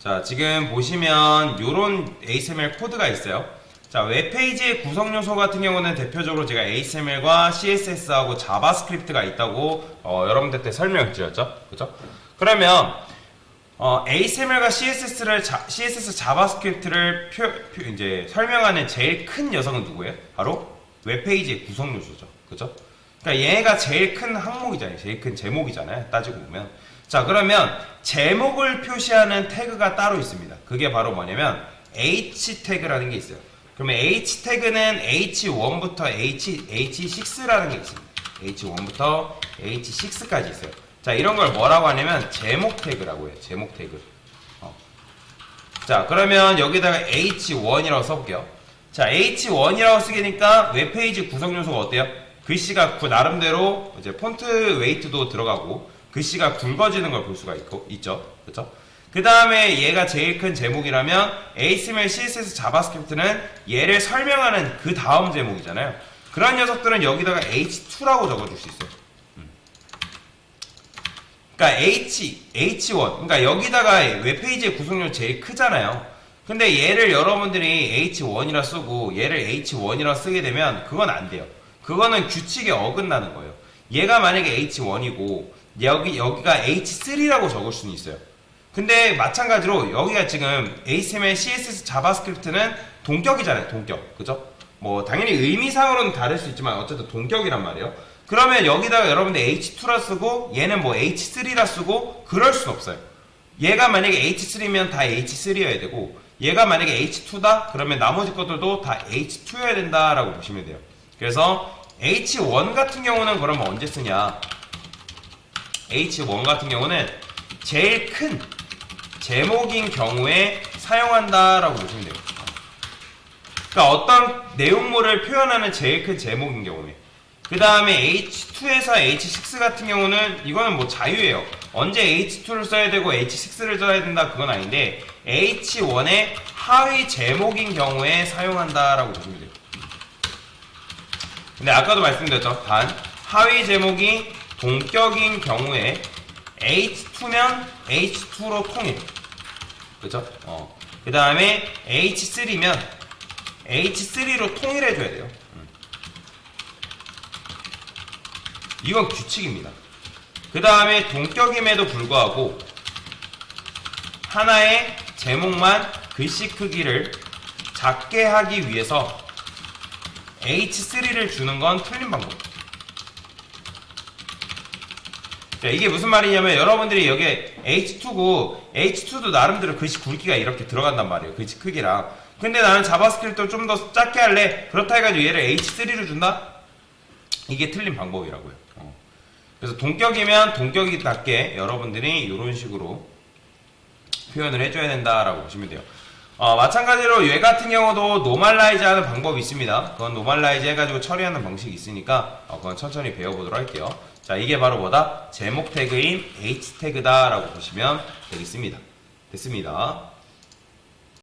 자, 지금 보시면 요런 HTML 코드가 있어요. 자, 웹페이지의 구성 요소 같은 경우는 대표적으로 제가 HTML과 CSS하고 자바스크립트가 있다고 여러분들한테 설명을 드렸죠. 그죠? 그러면 HTML과 CSS 자바스크립트를 이제 설명하는 제일 큰 녀석은 누구예요? 바로 웹페이지의 구성 요소죠. 그죠? 그러니까 얘가 제일 큰 항목이잖아요. 제일 큰 제목이잖아요. 따지고 보면. 자, 그러면 제목을 표시하는 태그가 따로 있습니다. 그게 바로 뭐냐면 H 태그라는 게 있어요. 그러면 H 태그는 H1부터 H6라는 게 있습니다. H1부터 H6까지 있어요. 자, 이런 걸 뭐라고 하냐면 제목 태그라고 해요. 제목 태그. 자, 그러면 여기다가 H1이라고 써볼게요. 자, H1이라고 쓰니까 웹페이지 구성 요소가 어때요? 글씨가 나름대로 이제 폰트 웨이트도 들어가고 글씨가 굵어지는 걸 볼 수가 있죠. 그쵸? 그 다음에 얘가 제일 큰 제목이라면 HTML, CSS, 자바스크립트는 얘를 설명하는 그 다음 제목이잖아요. 그런 녀석들은 여기다가 H2라고 적어줄 수 있어요. 그러니까 H1, 그러니까 여기다가 웹페이지의 구성률 제일 크잖아요. 근데 얘를 여러분들이 H1이라 쓰고 얘를 H1이라 쓰게 되면 그건 안 돼요. 그거는 규칙에 어긋나는 거예요. 얘가 만약에 H1이고 여기가 H3라고 적을 수는 있어요. 근데 마찬가지로 여기가 지금 HTML, CSS, 자바스크립트는 동격이잖아요. 동격. 그죠? 뭐 당연히 의미상으로는 다를 수 있지만 어쨌든 동격이란 말이에요. 그러면 여기다가 여러분들 H2라 쓰고 얘는 뭐 H3라 쓰고 그럴 순 없어요. 얘가 만약에 H3면 다 H3여야 되고 얘가 만약에 H2다? 그러면 나머지 것들도 다 H2여야 된다라고 보시면 돼요. 그래서 H1 같은 경우는 그러면 언제 쓰냐? H1 같은 경우는 제일 큰 제목인 경우에 사용한다라고 보시면 돼요. 그러니까 어떤 내용물을 표현하는 제일 큰 제목인 경우에. 그 다음에 H2에서 H6 같은 경우는 이거는 뭐 자유예요. 언제 H2를 써야 되고 H6를 써야 된다 그건 아닌데 H1의 하위 제목인 경우에 사용한다라고 보시면 돼요. 근데 아까도 말씀드렸죠. 단 하위 제목이 동격인 경우에 H2면 H2로 통일. 그죠? 그 다음에 H3면 H3로 통일해줘야 돼요. 이건 규칙입니다. 그 다음에 동격임에도 불구하고 하나의 제목만 글씨 크기를 작게 하기 위해서 H3를 주는 건 틀린 방법. 자, 이게 무슨 말이냐면 여러분들이 여기 H2고 H2도 나름대로 글씨 굵기가 이렇게 들어간단 말이에요. 글씨 크기랑. 근데 나는 자바스크립트를 좀 더 작게 할래. 그렇다 해가지고 얘를 H3로 준다? 이게 틀린 방법이라고요. 그래서 동격이면 동격이답게 여러분들이 이런 식으로 표현을 해줘야 된다라고 보시면 돼요. 마찬가지로 얘 같은 경우도 노멀라이즈 하는 방법이 있습니다. 그건 노멀라이즈 해가지고 처리하는 방식이 있으니까 그건 천천히 배워보도록 할게요. 자, 이게 바로 뭐다? 제목 태그인 H 태그다 라고 보시면 되겠습니다. 됐습니다.